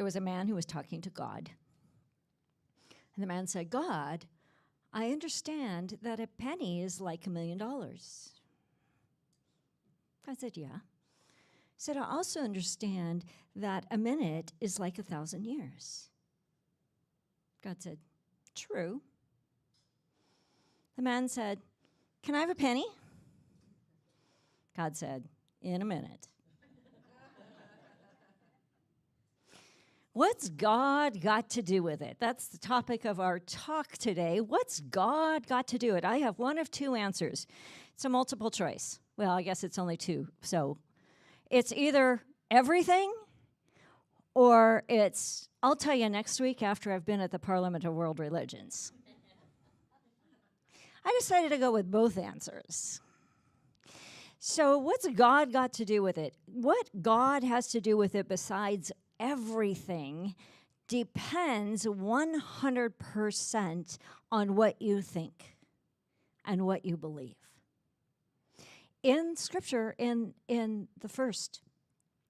there was a man who was talking to God. And the man said, God, I understand that a penny is like $1 million. God said, yeah. He said, I also understand that a minute is like 1,000 years. God said, true. The man said, can I have a penny? God said, in a minute. What's God got to do with it? That's the topic of our talk today. What's God got to do with it? I have one of two answers. It's a multiple choice. Well, I guess it's only two. So it's either everything or it's, I'll tell you next week after I've been at the Parliament of World Religions. I decided to go with both answers. So what's God got to do with it? What God has to do with it besides everything depends 100% on what you think and what you believe. In Scripture, in the first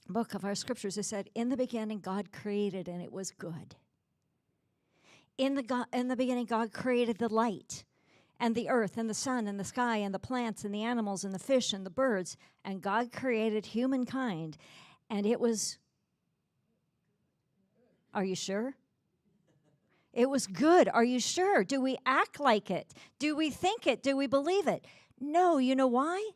book of our Scriptures, it said, in the beginning God created and it was good. In the beginning God created the light and the earth and the sun and the sky and the plants and the animals and the fish and the birds. And God created humankind and it was, are you sure? It was good. Are you sure? Do we act like it? Do we think it? Do we believe it? No. You know why?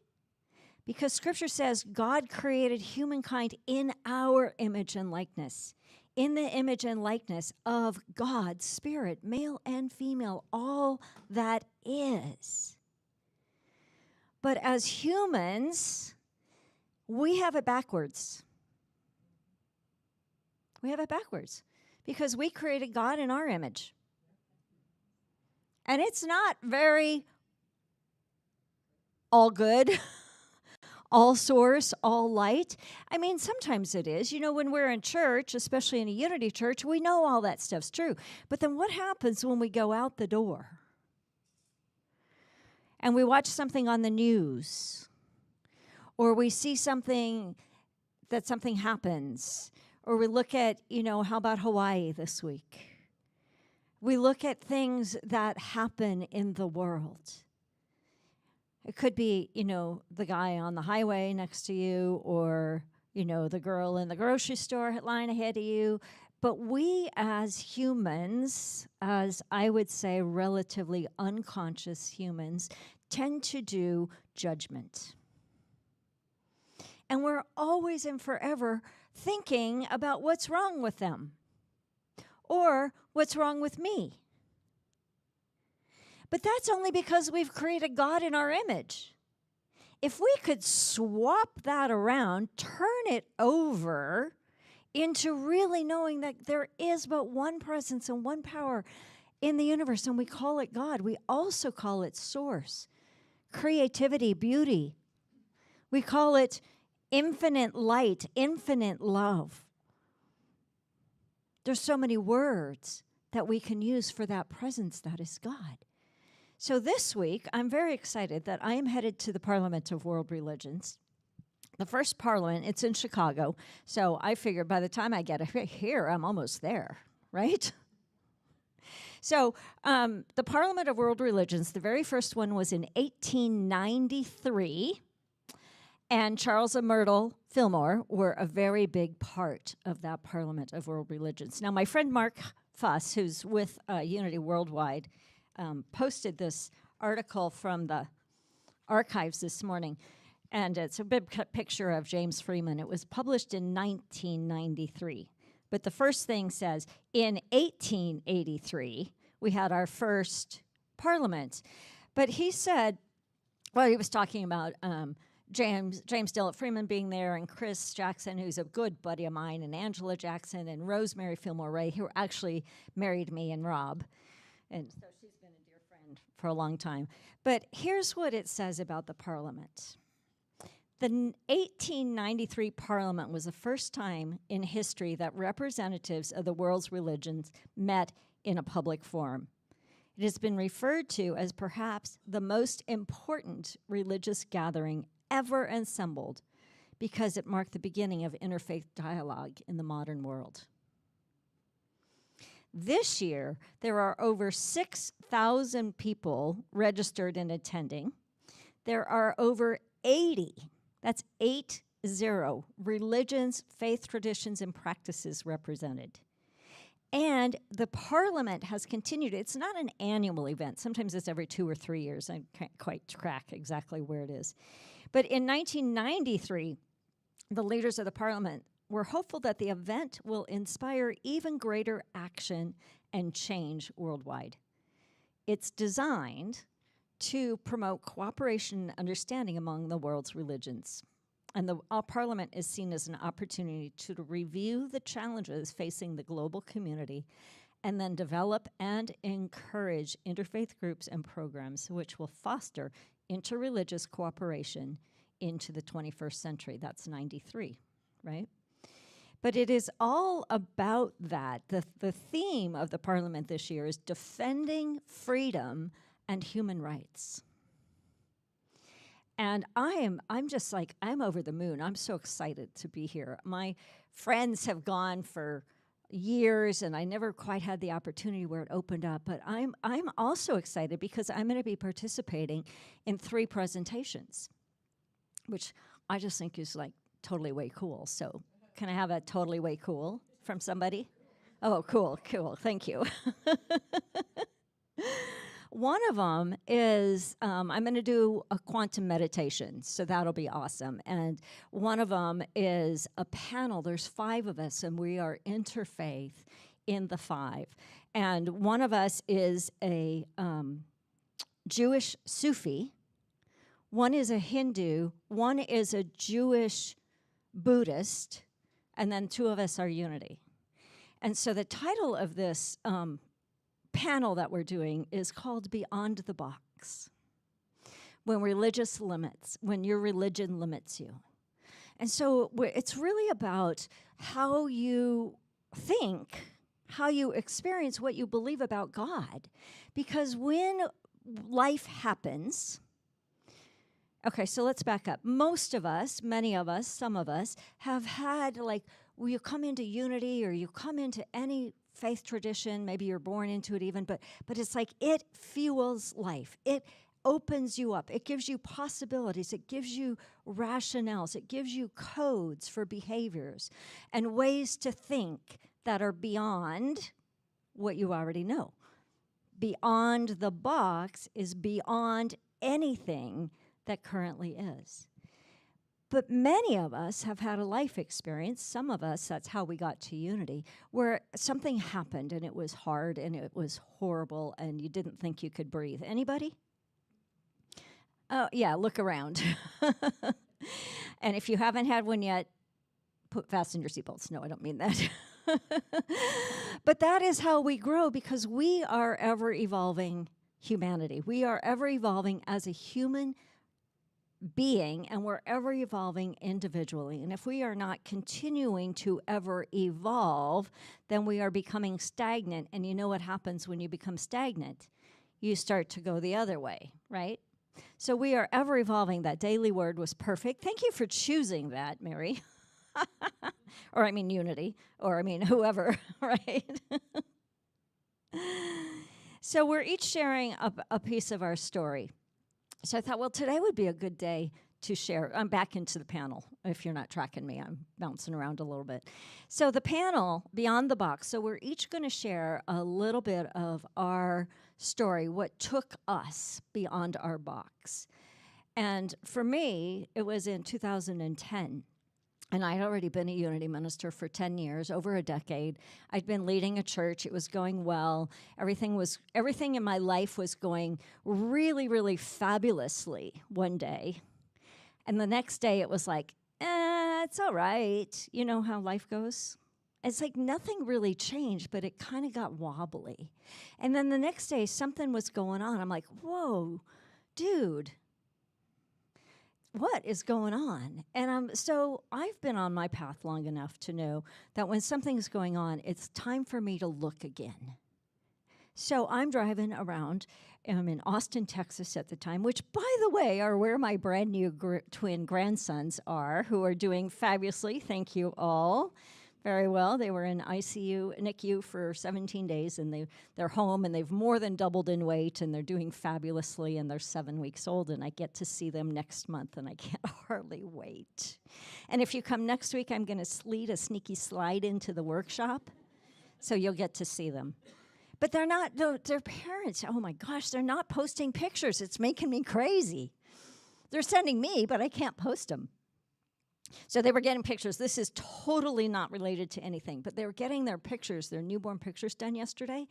Because Scripture says God created humankind in our image and likeness. In the image and likeness of God's Spirit, male and female, all that is. But as humans, we have it backwards. We have it backwards because we created God in our image. And it's not very all good. All source, all light. I mean, sometimes it is. You know, when we're in church, especially in a unity church, we know all that stuff's true. But then what happens when we go out the door? And we watch something on the news. Or we see something happens. Or we look at, how about Hawaii this week? We look at things that happen in the world. It could be, the guy on the highway next to you or, the girl in the grocery store line ahead of you. But we as humans, as I would say relatively unconscious humans, tend to do judgment. And we're always and forever thinking about what's wrong with them or what's wrong with me. But that's only because we've created God in our image. If we could swap that around, turn it over into really knowing that there is but one presence and one power in the universe, and we call it God. We also call it source, creativity, beauty. We call it infinite light, infinite love. There's so many words that we can use for that presence that is God. So this week, I'm very excited that I am headed to the Parliament of World Religions. The first parliament, it's in Chicago. So I figured by the time I get here, I'm almost there, right? So the Parliament of World Religions, the very first one was in 1893. And Charles and Myrtle Fillmore were a very big part of that Parliament of World Religions. Now, my friend Mark Fuss, who's with Unity Worldwide, posted this article from the archives this morning, and it's a big picture of James Freeman. It was published in 1993. But the first thing says, in 1883, we had our first parliament. But he said, well, he was talking about James Dillett Freeman being there, and Chris Jackson, who's a good buddy of mine, and Angela Jackson, and Rosemary Fillmore Ray, who actually married me and Rob. And so she's been a dear friend for a long time. But here's what it says about the Parliament. The 1893 Parliament was the first time in history that representatives of the world's religions met in a public forum. It has been referred to as perhaps the most important religious gathering ever assembled because it marked the beginning of interfaith dialogue in the modern world. This year, there are over 6,000 people registered and attending. There are over 80, that's 80, religions, faith traditions, and practices represented. And the Parliament has continued. It's not an annual event. Sometimes it's every 2 or 3 years. I can't quite track exactly where it is. But in 1993, the leaders of the Parliament were hopeful that the event will inspire even greater action and change worldwide. It's designed to promote cooperation and understanding among the world's religions. And the Parliament is seen as an opportunity to review the challenges facing the global community and then develop and encourage interfaith groups and programs which will foster interreligious cooperation into the 21st century. That's 93, right? But it is all about that. The theme of the Parliament this year is defending freedom and human rights. And I'm just like, I'm over the moon. I'm so excited to be here. My friends have gone for years, and I never quite had the opportunity where it opened up. But I'm also excited because I'm going to be participating in 3 presentations, which I just think is like totally way cool. So can I have a totally way cool from somebody? Oh, cool. Thank you. One of them is I'm going to do a quantum meditation, so that'll be awesome. And one of them is a panel. There's 5 of us, and we are interfaith in the 5. And one of us is a Jewish Sufi. One is a Hindu. One is a Jewish Buddhist. And then 2 of us are Unity. And so the title of this panel that we're doing is called Beyond the Box. When your religion limits you. And so it's really about how you think, how you experience what you believe about God. Because when life happens, okay, so let's back up. Most of us, many of us, some of us, have had will you come into Unity or you come into any faith tradition, maybe you're born into it even, but it's like it fuels life. It opens you up. It gives you possibilities. It gives you rationales. It gives you codes for behaviors and ways to think that are beyond what you already know. Beyond the box is beyond anything that currently is. But many of us have had a life experience, some of us, that's how we got to Unity, where something happened and it was hard and it was horrible and you didn't think you could breathe. Anybody? Oh, yeah, look around. And if you haven't had one yet, fasten your seatbelts. No, I don't mean that. But that is how we grow because we are ever-evolving humanity. We are ever-evolving as a human being, and we're ever evolving individually. And if we are not continuing to ever evolve, then we are becoming stagnant. And you know what happens when you become stagnant? You start to go the other way, right? So we are ever evolving. That daily word was perfect. Thank you for choosing that, Mary. Or I mean Unity, or I mean whoever, right? So we're each sharing a piece of our story. So I thought, well, today would be a good day to share. I'm back into the panel. If you're not tracking me, I'm bouncing around a little bit. So the panel, Beyond the Box, so we're each going to share a little bit of our story, what took us beyond our box. And for me, it was in 2010. And I had already been a Unity minister for 10 years, over a decade. I'd been leading a church. It was going well. Everything in my life was going really, really fabulously one day. And the next day it was like, it's all right. You know how life goes? It's like nothing really changed, but it kind of got wobbly. And then the next day something was going on. I'm like, whoa, dude. What is going on? And so I've been on my path long enough to know that when something's going on, it's time for me to look again. So I'm driving around. I'm in Austin, Texas at the time, which, by the way, are where my brand new twin grandsons are, who are doing fabulously. Thank you all. very well. They were in ICU, NICU for 17 days, and they're home, and they've more than doubled in weight, and they're doing fabulously, and they're 7 weeks old, and I get to see them next month, and I can't hardly wait. And if you come next week, I'm going to lead a sneaky slide into the workshop, so you'll get to see them. But they're not, their parents, oh my gosh, they're not posting pictures. It's making me crazy. They're sending me, but I can't post them. So they were getting pictures. This is totally not related to anything, but they were getting their pictures, their newborn pictures done yesterday.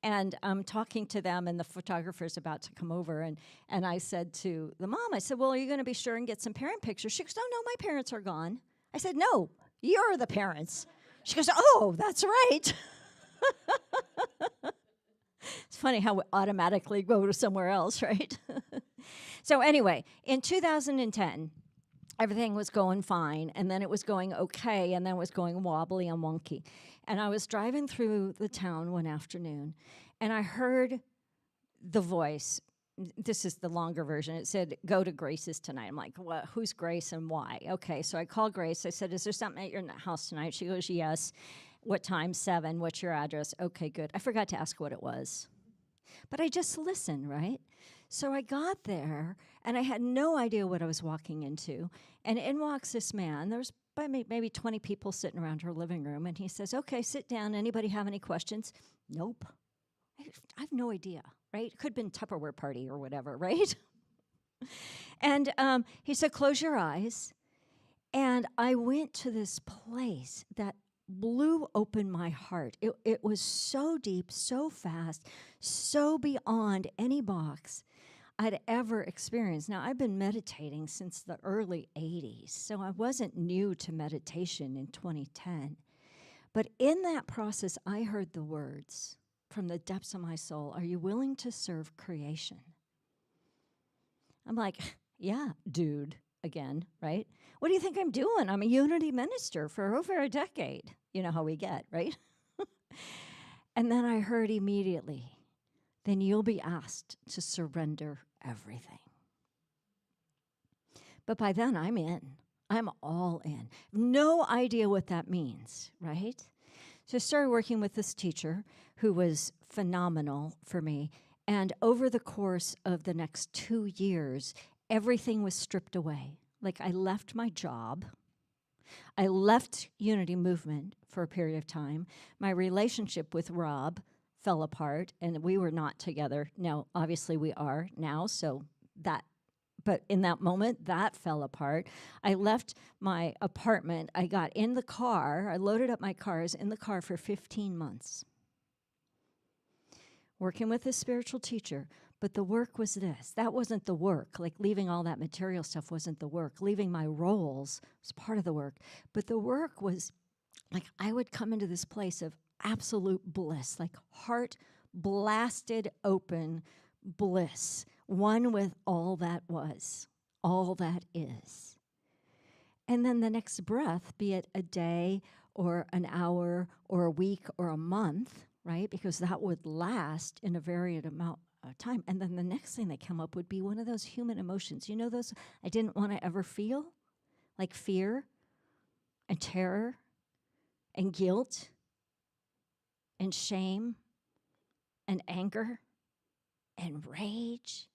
And I'm talking to them, and the photographer's about to come over. And I said to the mom, I said, well, are you going to be sure and get some parent pictures? She goes, oh, no, my parents are gone. I said, no, you're the parents. She goes, oh, that's right. It's funny how we automatically go to somewhere else, right? So anyway, in 2010, everything was going fine, and then it was going okay, and then it was going wobbly and wonky. And I was driving through the town one afternoon, and I heard the voice. This is the longer version. It said, go to Grace's tonight. I'm like, what? Who's Grace and why? Okay, so I called Grace. I said, is there something at your house tonight? She goes, yes. What time? 7. What's your address? Okay, good. I forgot to ask what it was. But I just listened, right? So I got there, and I had no idea what I was walking into. And in walks this man. There's maybe 20 people sitting around her living room, and he says, okay, sit down. Anybody have any questions? Nope. I have no idea, right? It could have been Tupperware party or whatever, right? And he said, close your eyes. And I went to this place that blew open my heart. It was so deep, so fast, so beyond any box I'd ever experienced. Now, I've been meditating since the early 80s, so I wasn't new to meditation in 2010. But in that process, I heard the words from the depths of my soul, are you willing to serve creation? I'm like, yeah, dude, again, right? What do you think I'm doing? I'm a unity minister for over a decade. You know how we get, right? And then I heard immediately, then you'll be asked to surrender everything. But by then, I'm in. I'm all in. No idea what that means, right? So I started working with this teacher who was phenomenal for me. And over the course of the next 2 years, everything was stripped away. Like I left my job. I left Unity Movement for a period of time. My relationship with Rob fell apart, and we were not together. Now, obviously we are now, but in that moment, that fell apart. I left my apartment. I got in the car. I loaded up my cars in the car for 15 months, working with this spiritual teacher. But the work was this. That wasn't the work. Like leaving all that material stuff wasn't the work. Leaving my roles was part of the work. But the work was like I would come into this place of absolute bliss, like heart blasted open bliss, one with all that was, all that is. And then the next breath, be it a day or an hour or a week or a month, right? Because that would last in a varied amount of time. And then the next thing that came up would be one of those human emotions. You know those I didn't want to ever feel? Like fear and terror and guilt and shame and anger and rage.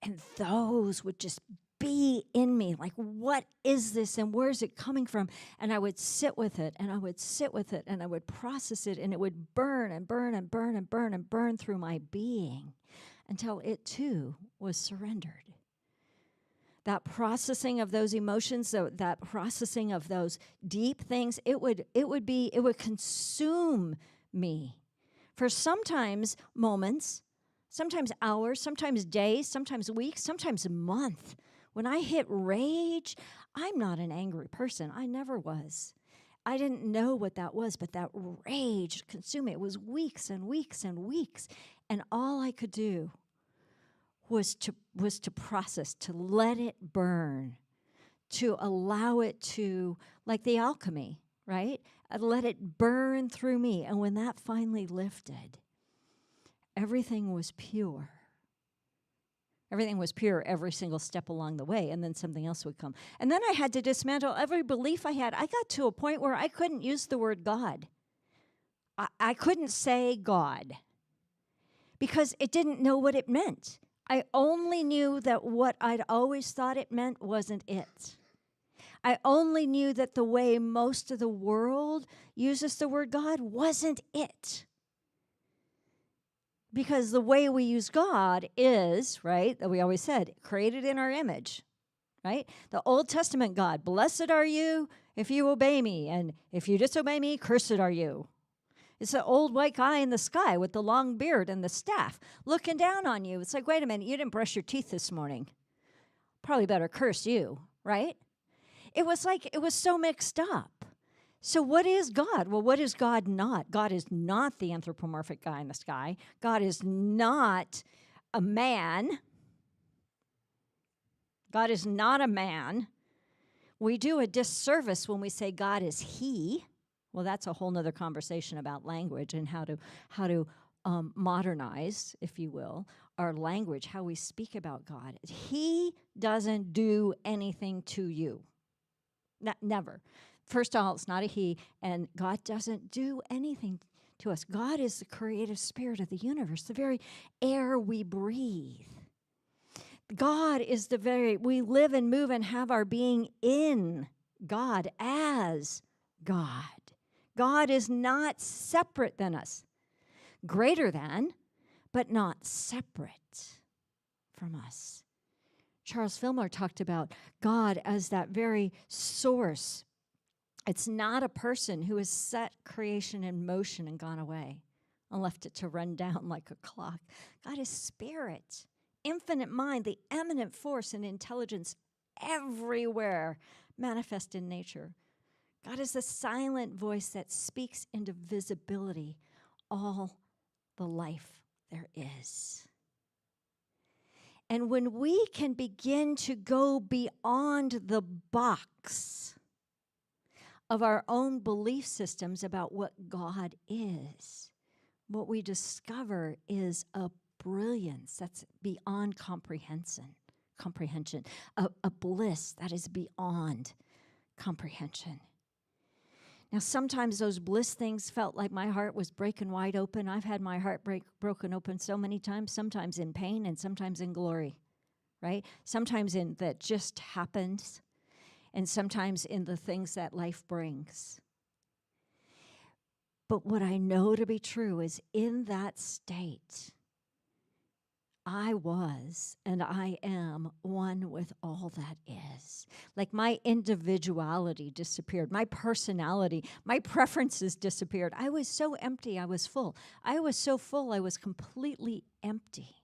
And those would just be in me. Like, what is this and where's it coming from? And I would sit with it, and I would sit with it, and I would process it, and it would burn and burn and burn and burn and burn through my being until it too was surrendered. That processing of those emotions, that processing of those deep things, it would consume me for sometimes moments, sometimes hours, sometimes days, sometimes weeks, sometimes a month. When I hit rage, I'm not an angry person. I never was. I didn't know what that was, but that rage consumed me. It was weeks and weeks and weeks. And all I could do was to process, to let it burn, to allow it to, like the alchemy, right? I'd let it burn through me. And when that finally lifted, everything was pure. Everything was pure every single step along the way, and then something else would come. And then I had to dismantle every belief I had. I got to a point where I couldn't use the word God. I couldn't say God because it didn't know what it meant. I only knew that what I'd always thought it meant wasn't it. I only knew that the way most of the world uses the word God wasn't it. Because the way we use God is, right, that we always said, created in our image, right? The Old Testament God, blessed are you if you obey me, and if you disobey me, cursed are you. It's the old white guy in the sky with the long beard and the staff looking down on you. It's like, wait a minute, you didn't brush your teeth this morning. Probably better curse you, right? It was so mixed up. So what is God? Well, what is God not? God is not the anthropomorphic guy in the sky. God is not a man. God is not a man. We do a disservice when we say God is he. Well, that's a whole nother conversation about language and how to modernize, if you will, our language, how we speak about God. He doesn't do anything to you. Never. First of all, it's not a he, and God doesn't do anything to us. God is the creative spirit of the universe, the very air we breathe. God is we live and move and have our being in God as God. God is not separate than us. Greater than, but not separate from us. Charles Fillmore talked about God as that very source. It's not a person who has set creation in motion and gone away and left it to run down like a clock. God is spirit, infinite mind, the eminent force and intelligence everywhere manifest in nature. God is the silent voice that speaks into visibility all the life there is. And when we can begin to go beyond the box of our own belief systems about what God is, what we discover is a brilliance that's beyond comprehension, a bliss that is beyond comprehension. Now, sometimes those bliss things felt like my heart was breaking wide open. I've had my heart broken open so many times, sometimes in pain and sometimes in glory, right? Sometimes in that just happens, and sometimes in the things that life brings. But what I know to be true is in that state, I was and I am one with all that is. Like my individuality disappeared, my personality, my preferences disappeared. I was so empty, I was full. I was so full, I was completely empty.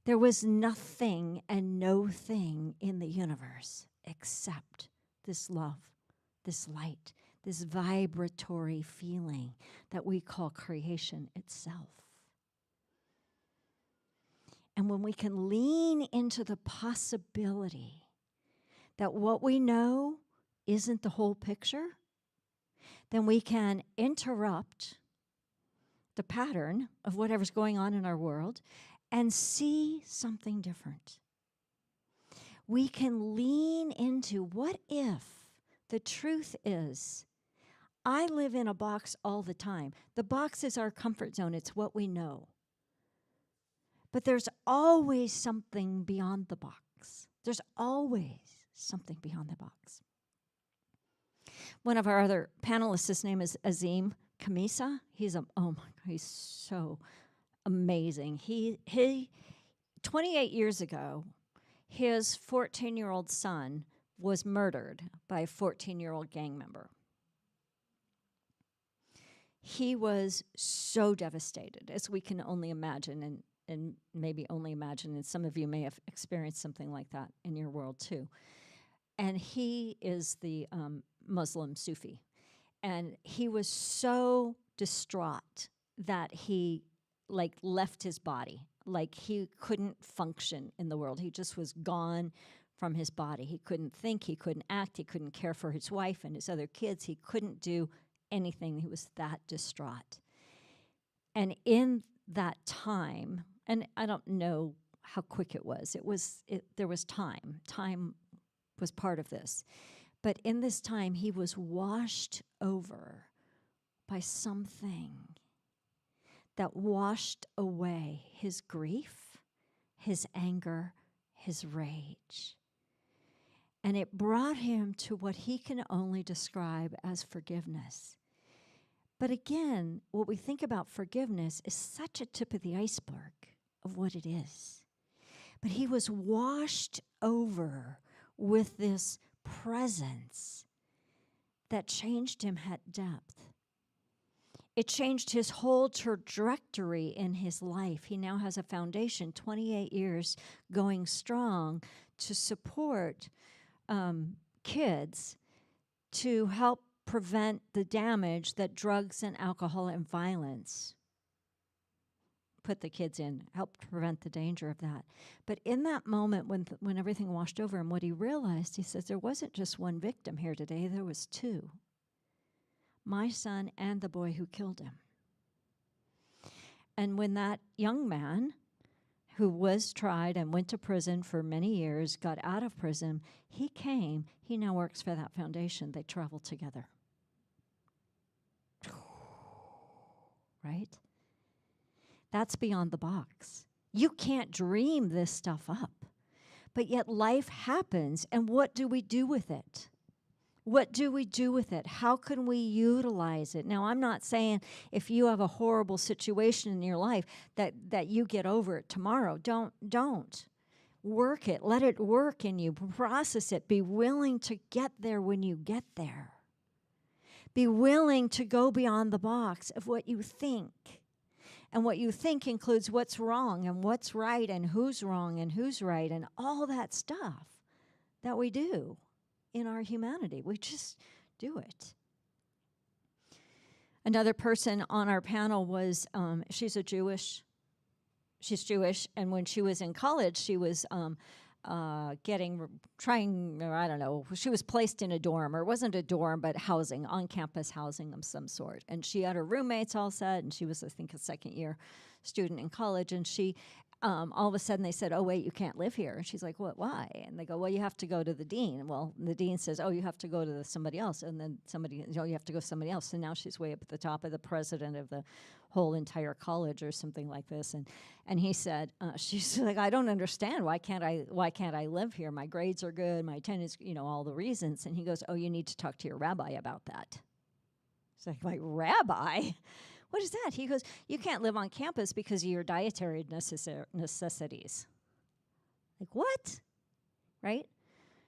There was nothing and no thing in the universe except this love, this light, this vibratory feeling that we call creation itself. And when we can lean into the possibility that what we know isn't the whole picture, then we can interrupt the pattern of whatever's going on in our world and see something different. We can lean into what if the truth is, I live in a box all the time. The box is our comfort zone. It's what we know. But there's always something beyond the box. There's always something beyond the box. One of our other panelists, his name is Azim Kamisa. He's so amazing. He 28 years ago, his 14-year-old son was murdered by a 14-year-old gang member. He was so devastated, as we can only imagine, and maybe only imagine, and some of you may have experienced something like that in your world too. And he is the Muslim Sufi. And he was so distraught that he left his body. Like he couldn't function in the world. He just was gone from his body. He couldn't think, he couldn't act, he couldn't care for his wife and his other kids. He couldn't do anything. He was that distraught. And in that time, and I don't know how quick it was. There was time. Time was part of this. But in this time, he was washed over by something that washed away his grief, his anger, his rage. And it brought him to what he can only describe as forgiveness. But again, what we think about forgiveness is such a tip of the iceberg of what it is. But he was washed over with this presence that changed him at depth. It changed his whole trajectory in his life. He now has a foundation, 28 years going strong, to support kids, to help prevent the damage that drugs and alcohol and violence put the kids in, help prevent the danger of that. But in that moment when everything washed over him, what he realized, he says, there wasn't just one victim here today, there was two. My son and the boy who killed him. And when that young man, who was tried and went to prison for many years, got out of prison, he now works for that foundation. They travel together. Right? That's beyond the box. You can't dream this stuff up. But yet life happens, and what do we do with it? What do we do with it? How can we utilize it? Now, I'm not saying if you have a horrible situation in your life that you get over it tomorrow. Don't. Work it. Let it work in you. Process it. Be willing to get there when you get there. Be willing to go beyond the box of what you think. And what you think includes what's wrong and what's right and who's wrong and who's right and all that stuff that we do in our humanity. We just do it. Another person on our panel was, she's Jewish, and when she was in college, she was she was placed in a dorm, or it wasn't a dorm, but housing, on-campus housing of some sort. And she had her roommates all set, and she was, I think, a second-year student in college, and she all of a sudden they said, oh, wait, you can't live here. And she's like, what, why? And they go, well, you have to go to the dean. Well, the dean says, oh, you have to go to somebody else. And then you have to go to somebody else. And now she's way up at the top of the president of the whole entire college or something like this. And he said, she's like, I don't understand. Why can't I live here? My grades are good. My attendance, all the reasons. And he goes, oh, you need to talk to your rabbi about that. It's like, my rabbi? What is that? He goes, you can't live on campus because of your dietary necessities. Like, what? Right?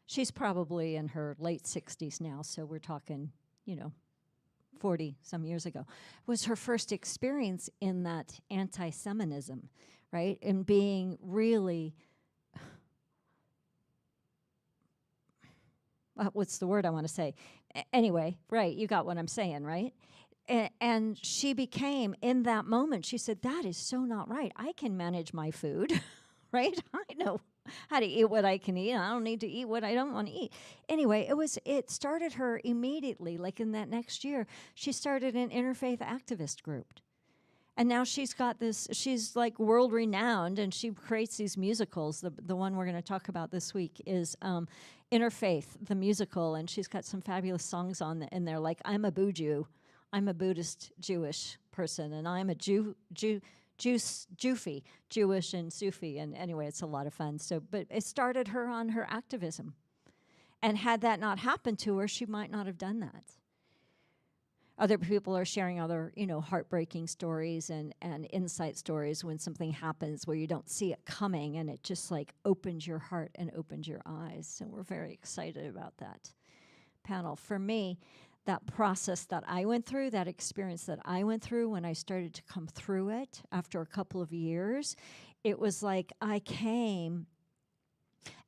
She's probably in her late 60s now, so we're talking, 40-some years ago. It was her first experience in that anti-Semitism, right? And being really, what's the word I want to say? Anyway, right, you got what I'm saying, right? And she became, in that moment, she said, that is so not right. I can manage my food, right? I know how to eat what I can eat. I don't need to eat what I don't want to eat. Anyway, it started her immediately, like in that next year, she started an interfaith activist group. And now she's got this, she's like world renowned, and she creates these musicals. The one we're going to talk about this week is Interfaith, the musical, and she's got some fabulous songs in there, like I'm a Buju. I'm a Buddhist Jewish person, and I'm a Jufie, Jewish and Sufi, and anyway, it's a lot of fun. So, but it started her on her activism, and had that not happened to her, she might not have done that. Other people are sharing other, heartbreaking stories and insight stories when something happens where you don't see it coming, and it just like opens your heart and opens your eyes. So we're very excited about that panel. For me, that process that I went through, that experience that I went through when I started to come through it after a couple of years, it was like I came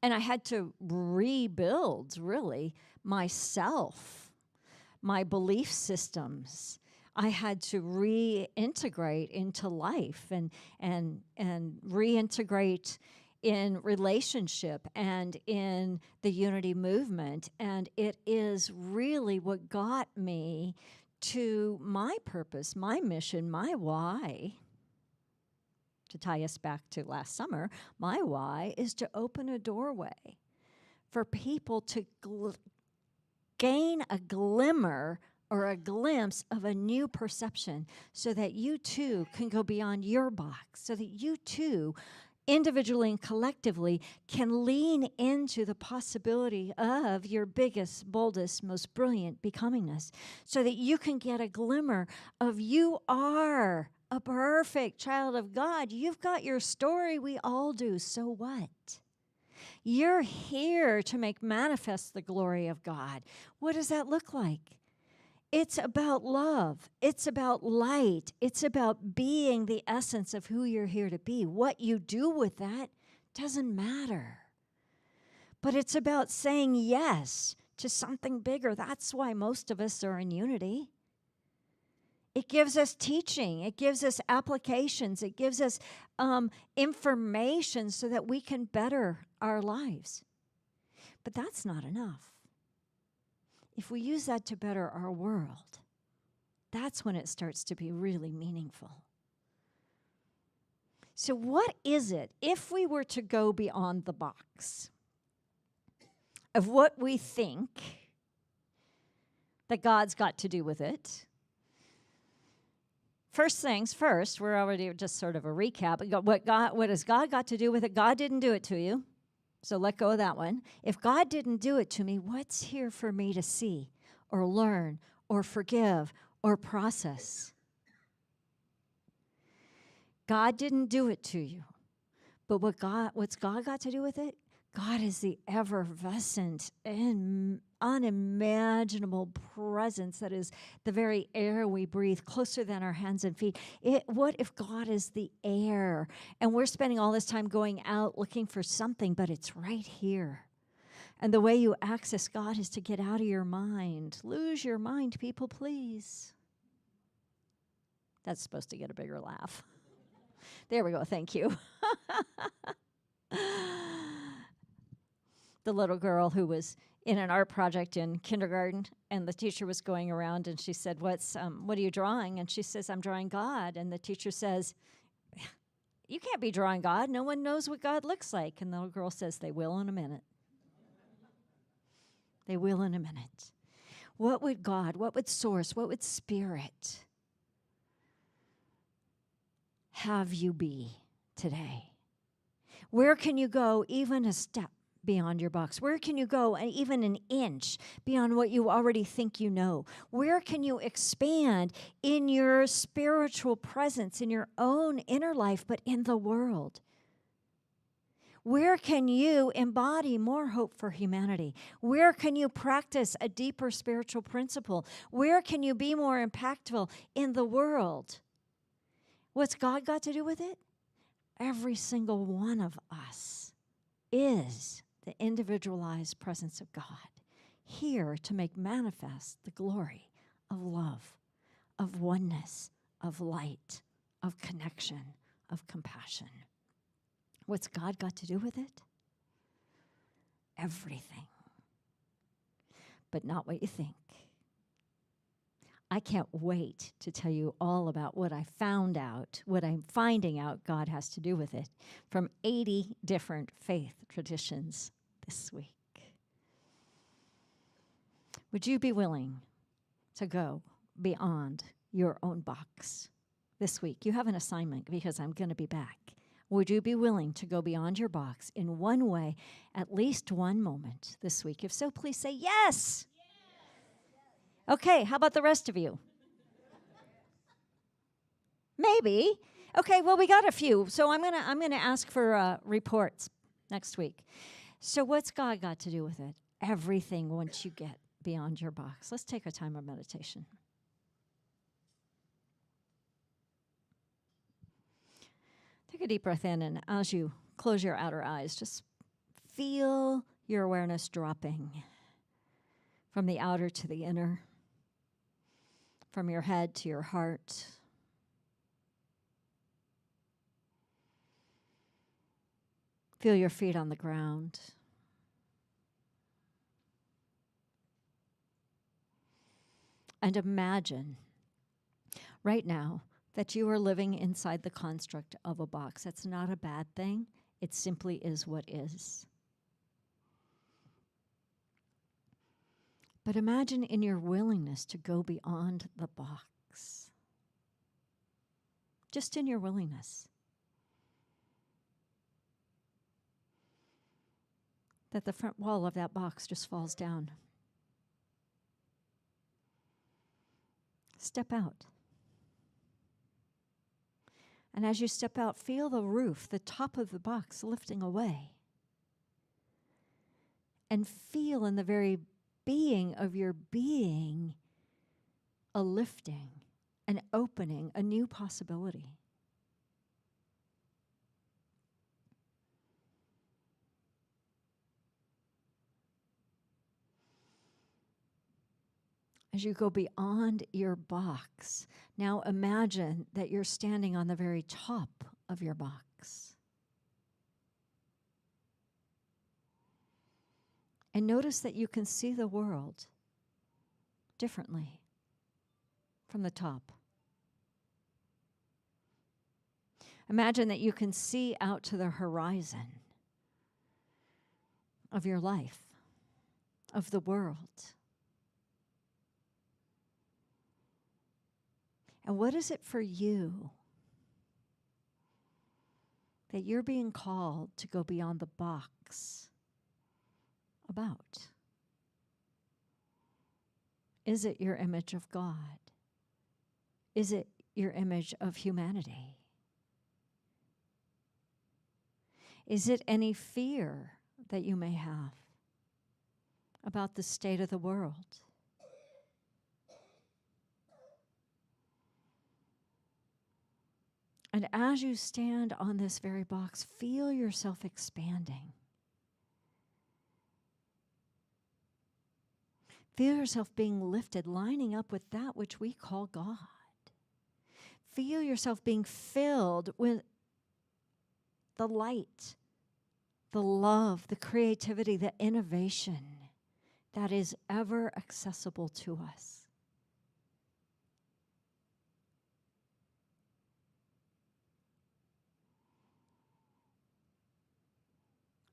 and I had to rebuild, really, myself, my belief systems. I had to reintegrate into life and reintegrate in relationship and in the unity movement. And it is really what got me to my purpose, my mission, my why. to tie us back to last summer, my why is to open a doorway for people to gain a glimmer or a glimpse of a new perception so that you too can go beyond your box, so that you too, individually and collectively, can lean into the possibility of your biggest, boldest, most brilliant becomingness, so that you can get a glimmer of you are a perfect child of God. You've got your story. We all do. So what? You're here to make manifest the glory of God. What does that look like? It's about love. It's about light. It's about being the essence of who you're here to be. What you do with that doesn't matter. But it's about saying yes to something bigger. That's why most of us are in unity. It gives us teaching. It gives us applications. It gives us information so that we can better our lives. But that's not enough. If we use that to better our world, that's when it starts to be really meaningful. So what is it, if we were to go beyond the box of what we think that God's got to do with it? First things first, we're already just sort of a recap. What has God got to do with it? God didn't do it to you. So let go of that one. If God didn't do it to me, what's here for me to see or learn or forgive or process? God didn't do it to you. But what's God got to do with it? God is the effervescent and unimaginable presence that is the very air we breathe, closer than our hands and feet. What if God is the air and we're spending all this time going out looking for something, but it's right here? And the way you access God is to get out of your mind. Lose your mind, people, please. That's supposed to get a bigger laugh. There we go. Thank you. The little girl who was in an art project in kindergarten, and the teacher was going around, and she said, what are you drawing? And she says, I'm drawing God. And the teacher says, you can't be drawing God. No one knows what God looks like. And the little girl says, they will in a minute. They will in a minute. What would God, what would Source, what would Spirit have you be today? Where can you go even a step beyond your box? Where can you go even an inch beyond what you already think you know? Where can you expand in your spiritual presence, in your own inner life, but in the world? Where can you embody more hope for humanity? Where can you practice a deeper spiritual principle? Where can you be more impactful in the world? What's God got to do with it? Every single one of us is the individualized presence of God, here to make manifest the glory of love, of oneness, of light, of connection, of compassion. What's God got to do with it? Everything. But not what you think. I can't wait to tell you all about what I found out, what I'm finding out God has to do with it from 80 different faith traditions this week. Would you be willing to go beyond your own box this week? You have an assignment because I'm going to be back. Would you be willing to go beyond your box in one way, at least one moment this week? If so, please say yes. Okay, how about the rest of you? Maybe. Okay, well, we got a few. So I'm gonna ask for reports next week. So what's God got to do with it? Everything once you get beyond your box. Let's take a time of meditation. Take a deep breath in, and as you close your outer eyes, just feel your awareness dropping from the outer to the inner, from your head to your heart. Feel your feet on the ground. And imagine right now that you are living inside the construct of a box. That's not a bad thing. It simply is what is. But imagine in your willingness to go beyond the box. Just in your willingness. That the front wall of that box just falls down. Step out. And as you step out, feel the roof, the top of the box lifting away. And feel in the very being of your being a lifting, an opening, a new possibility. As you go beyond your box, now imagine that you're standing on the very top of your box. And notice that you can see the world differently from the top. Imagine that you can see out to the horizon of your life, of the world. And what is it for you that you're being called to go beyond the box about? Is it your image of God? Is it your image of humanity? Is it any fear that you may have about the state of the world? And as you stand on this very box, feel yourself expanding. Feel yourself being lifted, lining up with that which we call God. Feel yourself being filled with the light, the love, the creativity, the innovation that is ever accessible to us.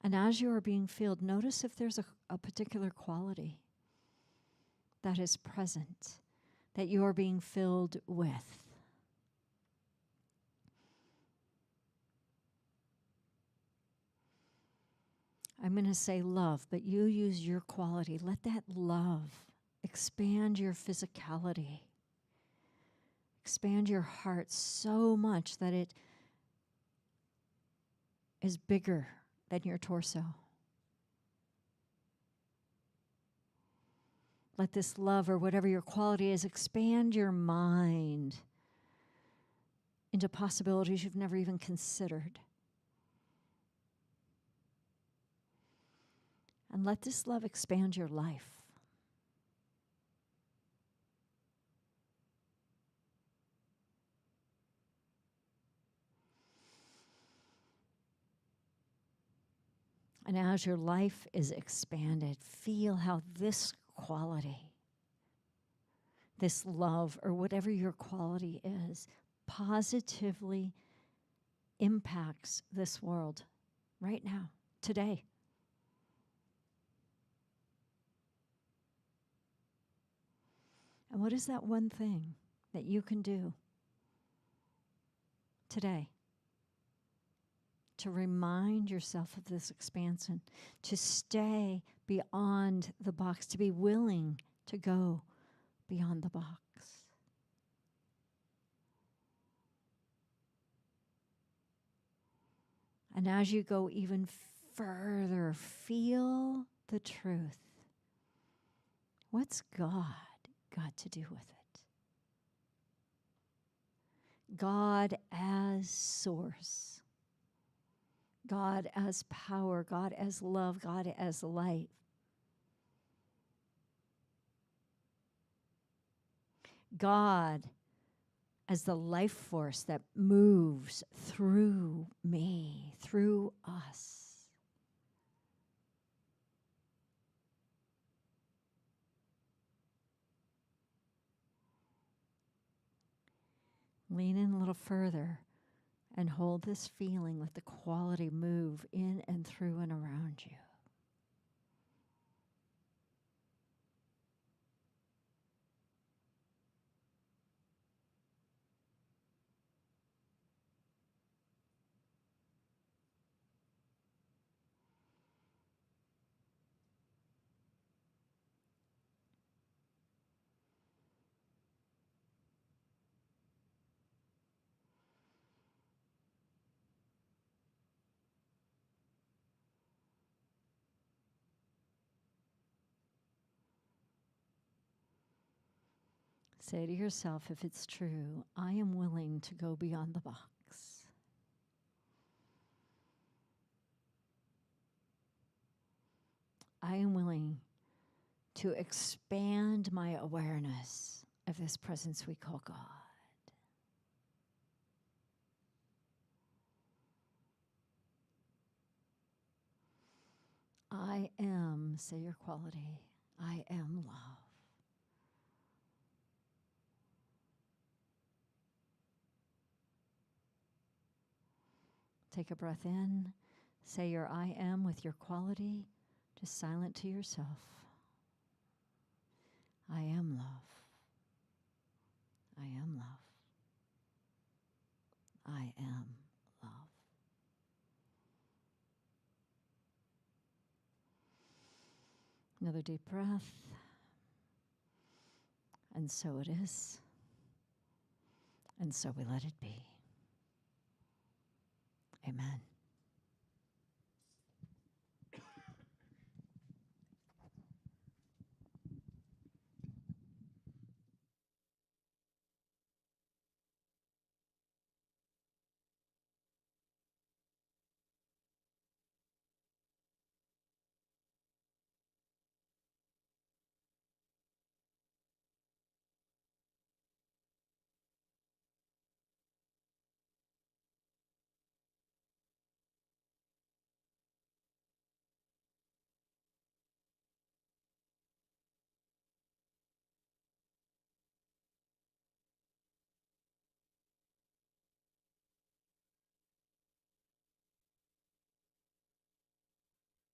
And as you are being filled, notice if there's a particular quality that is present, that you are being filled with. I'm going to say love, but you use your quality. Let that love expand your physicality, expand your heart so much that it is bigger than your torso. Let this love, or whatever your quality is, expand your mind into possibilities you've never even considered. And let this love expand your life. And as your life is expanded, feel how this quality, this love, or whatever your quality is, positively impacts this world right now, today. And what is that one thing that you can do today to remind yourself of this expansion, to stay beyond the box, to be willing to go beyond the box? And as you go even further, feel the truth. What's God got to do with it? God as source. God as power, God as love, God as light. God as the life force that moves through me, through us. Lean in a little further and hold this feeling. Let the quality move in and through and around you. Say to yourself, if it's true, I am willing to go beyond the box. I am willing to expand my awareness of this presence we call God. I am, say your quality, I am love. Take a breath in. Say your I am with your quality, just silent to yourself. I am love. I am love. I am love. Another deep breath. And so it is. And so we let it be. Amen.